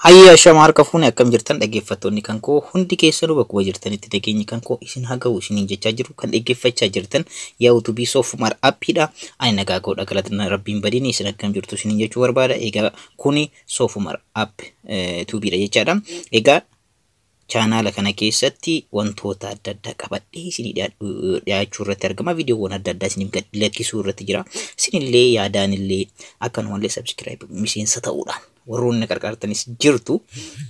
Hayya shamaa harka fuune akkam jirtan dhaggeeffattoonni kan koo hundi keessanuu bakkuma jirtanitti dhageenyi kan koo isin haa ga'u isiniin jechaa jiru kan dhaggeeffachaa jirtan yaa utubii soofumar appiidha. Ani nagaa godha galatna rabbiin badini isin akkam jirtu isiniin jechuu barbaada. Egaa kuni soofumar app tuubiidha jechaadha. Egaa chaanaala kana keessatti wantoota adda addaa qabadhee isinii dhiyaachuu irratti argama. Viidiyoowwan adda addaa isiniif lakkisuu irratti jira. Isinillee yaadaanillee akkanumallee subscribe miseensa ta'uudhaan warroonni qarqartanis jirtu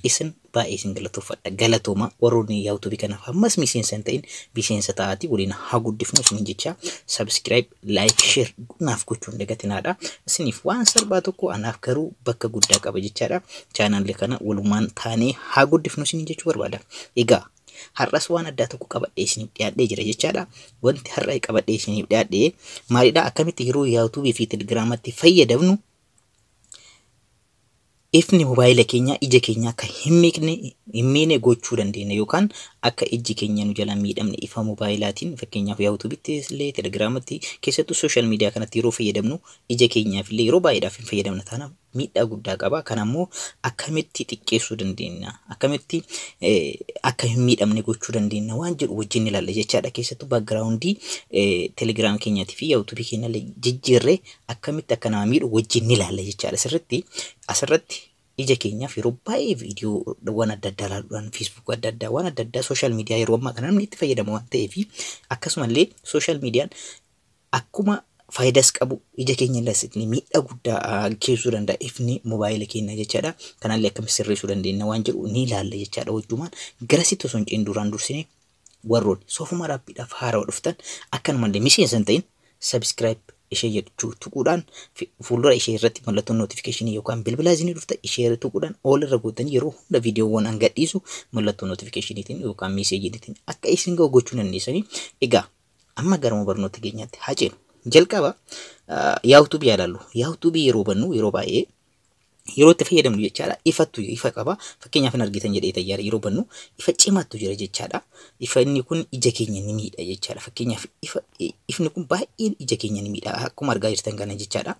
isin baay'ee isin galatoofadha. Galatooma warroonni yaa utubii kanaaf ammas miseensa hin ta'in miseensa ta'aatii waliin haa guddifnu isiniin jecha subscribe like share naaf gochuun dagatinaadha. Isiniif waan salphaa tokko anaaf garuu bakka guddaa qaba jechaadha. Chaanaalli kana walumaan taanee haa guddifnu isiniin jechuu barbaada. Egaa har'as waan addaa tokko qabadhee isiniif dhiyaadhee jira jechaadha. Wanti har'a qabadhee isiniif dhiyaadhee maalidha? Akkamitti yeroo yaa utubii fi telegiraamatti fayyadamnu ifni mobaayila keenya ija keenya akka hin miine gochuu dandeenya yookaan akka iji keenya nu jala miidhamne ifa mobaayilaatiin fakkeenyaaf yaa utubitti illee telegiraamatti keessattuu sooshaal miidiyaa kanatti yeroo fayyadamnu ija keenyaaf illee yeroo baay'eedhaaf hin fayyadamna taana miidhaa guddaa qaba. Kanammoo akkamitti xiqqeessuu dandeenya akkamitti akka hin miidhamne gochuu dandeenya waan jedhu wajjin ilaalla jechaadha. Keessattuu baakgiraawundii telegiraam keenyaatii fi yaa utubii keenya illee jijjiirree akkamitti akka nama miidhu wajjin ilaalla jechaadha. Asirratti ija keenyaaf yeroo baay'ee viidiyoo waan adda addaa ilaaluudhaan Facebook adda addaa waan adda addaa sooshaal miidiyaa yeroo ammaa kana namni itti fayyadamu waan ta'eef akkasumallee sooshaal miidiyaan akkuma faayidaas qabu ija keenya illee miidhaa guddaa geessisuu danda'a ifni mobaayila keenya jechaadha. Kanallee akkamitti sirreessuu dandeenya waan jedhu ni ilaalla jechaadha. Wajjumaan garasitti osoo hin cehin duraan dursine warroonni soofumar appiidhaaf haarawaa dhuftan akkanumallee miseensa hin ta'in subscribe ishee jedhu tuquudhaan fuuldura ishee irratti mallattoon notifiikeeshinii yookaan bilbila isinii dhufta ishee tuquudhaan ol irra gootanii yeroo hunda viidiyoowwan an gadhiisu mallattoon notifiikeeshiniitiin yookaan meeseejiitiin akka isin ga'u gochuu dandeessanii. Egaa amma gara barnoota keenyaatti haa ceenu. Jalqaba yaa utubii yaalaallu. Yaa utubii yeroo bannu yeroo baay'ee yeroo itti fayyadamnu jechaadha. Ifa qaba. Fakkeenyaaf hin argitan jedhee tayyaara yeroo bannu ifa cimaatu jira jechaadha. Ifa inni kun ija keenya ni miidha jechaadha. Fakkeenyaaf ifni kun baay'ee ija keenya ni miidha. Akkuma argaa jirtan kana jechaadha.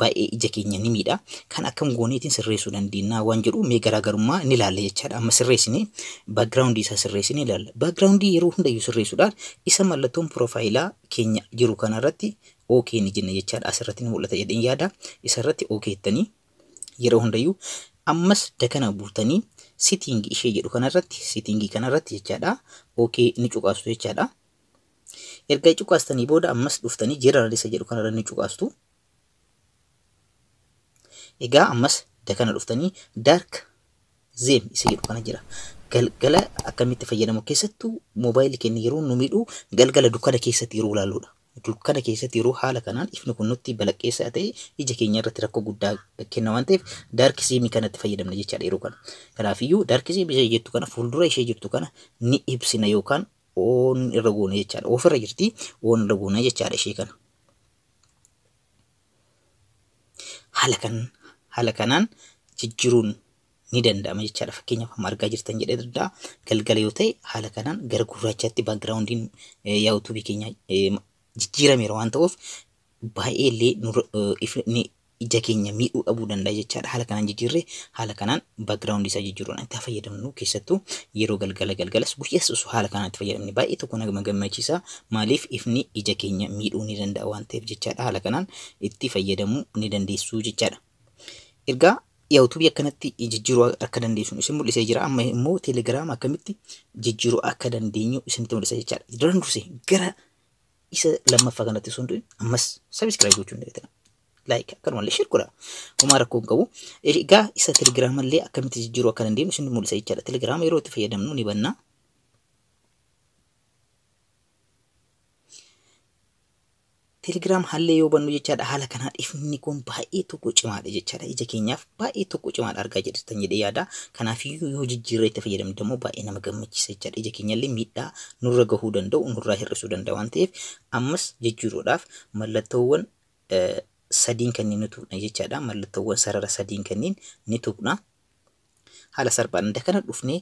Baay'ee ija keenya ni miidha. Kan akkam gooneetiin sirreessuu dandeenya waan jedhu mee garaagarummaa ni ilaalla jechaadha. Amma sirreessinee baakgiraawundii isaa sirreessinee ilaalla. Baakgiraawundii yeroo hundayyuu sirreessuudhaan isa mallattoon piroofaayilaa keenya jiru kanarratti OK ni jenna jechaadha. Asirratti ni mul'ata jedheen yaada. Isarratti OK jettanii yeroo hundayyuu ammas dakana buutanii settingii ishee jedhu kanarratti jechaadha. OK ni cuqaastu jechaadha. Erga cuqaastanii booda ammas dhuftanii general isa jedhu kanarra ni cuqaastu. Egaa ammas dakana dhuftanii dark zone isa jedhu kana jira. Galgala akkamitti fayyadamu keessattuu mobaayilii keenya yeroo nu miidhu galgala dukkana keessatti yeroo ilaalluudha. Dukkana keessatti yeroo haala kanaan ifni kun nutti balaqqeessaa ta'e ija keenya irratti rakkoo guddaa kenna waan ta'eef dark zone kanatti fayyadamna jechaadha yeroo kana. Kanaafiyyuu dark zone ishee jettu kana fuuldura ishee jirtu kana ni ibsina yookaan on irra goona jechaadha. Of irra jirti on irra goona jechaadha ishee kana. Haala kanaan jijjiiruun ni danda'ama jechaadha. Fakkeenyaaf amma argaa jirtan jedhee daddaa galgala yoo ta'e haala kanaan gara gurraachaatti baakgiraawundiin yaa utubii keenya jijjiirameera waan ta'uuf baay'ee illee ifni ija keenya miidhuu dhabuu danda'a jechaadha. Haala kanaan jijjiirree haala kanaan baakgiraawundii isaa jijjiiruudhaan itti fayyadamnu keessattuu yeroo galgalas guyyaas osoo haala kanaan itti fayyadamne baay'ee tokko nama gammachiisa. Maaliif ifni ija keenya miidhuu ni danda'a waan ta'eef jechaadha. Haala kanaan itti fayyadamuu ni dandeessu jechaadha. Ergaa yaa utubii akkanatti jijjiiruu akka dandeessu isin mul'isee jira. Amma immoo telegiraam akkamitti jijjiiruu akka dandeenyu isinitti mul'isa jechaadha. Duraan dursee gara isa lammaffaa kanatti sun ammas subscribe gochuun dandeettan. Like akkanumallee share godha. Homaa rakkoo hin qabu. Egaa isa telegiraamallee akkamitti jijjiiruu akka dandeenyu isinitti mul'isa jechaadha. Telegiraama yeroo itti fayyadamnu ni banna. Telegiraam hallee yoo bannu jechaadha. Haala kanaan ifni kun baay'ee tokko cimaadha jechaadha. Ija keenyaaf baay'ee tokko cimaadha argaa jirtan jedhee yaada. Kanaafiyyuu yoo jijjiirree itti fayyadamne immoo baay'ee nama gammachiisa jechaadha. Ija keenyallee miidhaa nurra gahuu danda'u nurraa hir'isuu danda'a waan ta'eef ammas jijjiiruudhaaf mallattoowwan sadiin kanneen ni tuqna jechaadha. Mallattoowwan sarara sadiin kanneen ni tuqna. Haala salphaan dakana dhufnee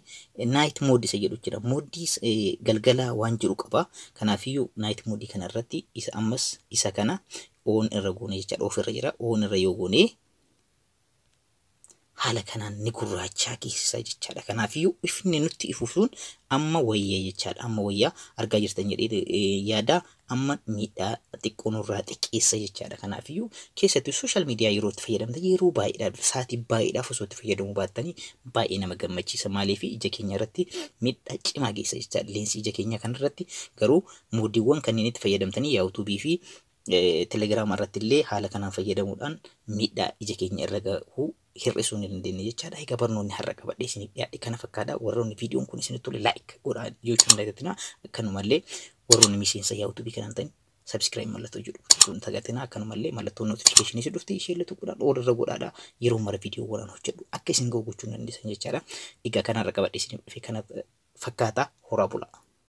night mode isa jedhu jira. Moodii galgala waan jiru qaba. Kanaafiyyuu night mode kana irratti isa ammas isa kana on irra goone jechaadha. Of irra jira. On irra yoo goone haala kanaan ni gurraachaa keessa jechaadha. Kanaafiyyuu ifni nutti ifuun amma wayyaa jechaadha. Amma wayyaa argaa jirtan jedhee yaada amma miidhaa xiqqoo nurraa xiqqeessa jechaadha. Kanaafiyyuu keessatti sooshaal miidiyaa yeroo itti fayyadamtan yeroo baay'eedhaaf sa'aatii baay'eedhaaf osoo itti fayyadamuu baattanii baay'ee nama gammachiisa. Maaliif ija keenya irratti miidhaa cimaa geessa jechaadha. Leensi ija keenya kanarratti garuu moodiiwwan kanneen itti fayyadamtanii yuutuubii fi telegiraama irratti illee haala kanaan fayyadamuudhaan miidhaa ija keenya irra gahuu hir'isuu ni dandeenya jechaadha. Egaa barnoonni har'a qabadhee isiniif dhiyaadhe kana fakkaata. Warroonni viidiyoon kun isinitti tole laayik godhaa yoo cimdatetina akkanumallee warroonni miseensa yuutuubii kanaan ta'in subscribe mallattoo jedhu kun tagatina akkanumallee mallattoo notification isin dhufti ishee illee tokkodhaan order godhaadha yeroo mara viidiyoo waraan hojjedhu akka isin gochuu dandeessan jechaadha. Egaa kana har'a qabadhee isiniif dhufe kana fakkaata. Horaa bulaa.